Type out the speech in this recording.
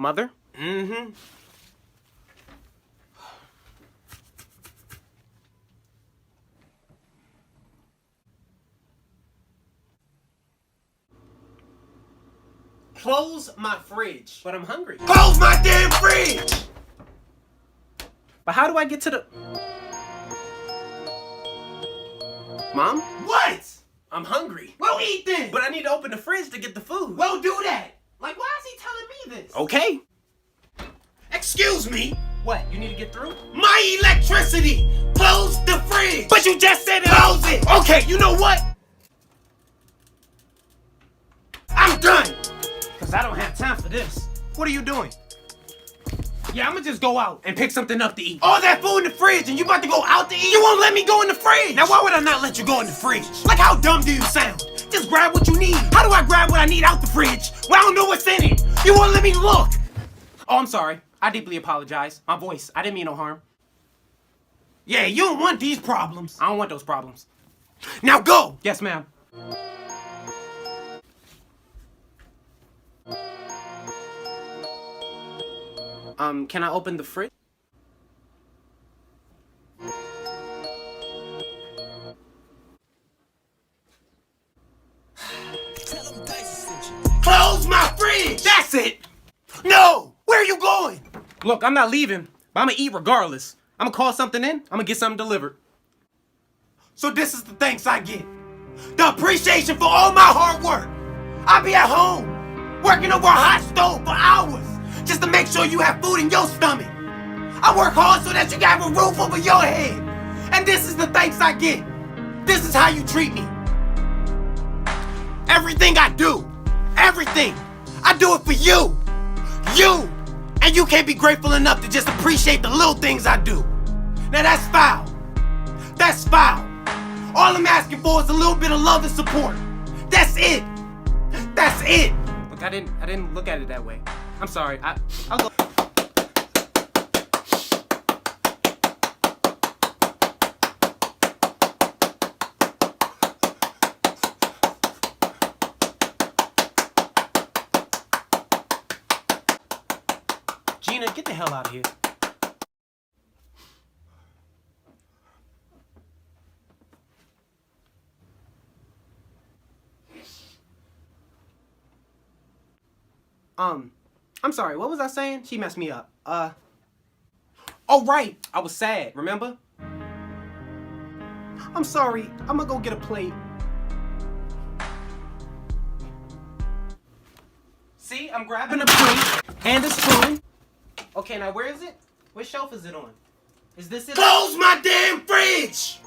Mother? Mm-hmm. Close my fridge. But I'm hungry. Close my damn fridge! But how do I get to the... Mom? What? I'm hungry. Well, eat then. But I need to open the fridge to get the food. Well, do that. Like, why is he telling me this? Okay. Excuse me. What, you need to get through? My electricity. Close the fridge. But you just said it. Close it. Okay, you know what? I'm done. Because I don't have time for this. What are you doing? Yeah, I'm gonna just go out and pick something up to eat. All that food in the fridge and you about to go out to eat? You won't let me go in the fridge. Now, why would I not let you go in the fridge? Like, how dumb do you sound? Just grab what you need. How do I grab what I need out the fridge when I don't know what's in it? You won't let me look. Oh, I'm sorry. I deeply apologize. My voice. I didn't mean no harm. Yeah, you don't want these problems. I don't want those problems. Now go. Yes, ma'am. Can I open the fridge? Close my fridge. That's it. No. Where are you going? Look, I'm not leaving, but I'm gonna eat regardless. I'm gonna call something in. I'm gonna get something delivered. So this is the thanks I get. The appreciation for all my hard work. I be at home, working over a hot stove for hours, just to make sure you have food in your stomach. I work hard so that you can have a roof over your head. And this is the thanks I get. This is how you treat me. Everything I do, everything, I do it for you. You. And you can't be grateful enough to just appreciate the little things I do. Now that's foul. That's foul. All I'm asking for is a little bit of love and support. That's it. That's it. Look, I didn't look at it that way. I'm sorry. I'll go. Gina, get the hell out of here. I'm sorry, what was I saying? She messed me up. Oh right, I was sad, remember? I'm sorry, I'm gonna go get a plate. See, I'm grabbing a plate and a spoon. Okay, now where is it? What shelf is it on? Is this it? Close my damn fridge!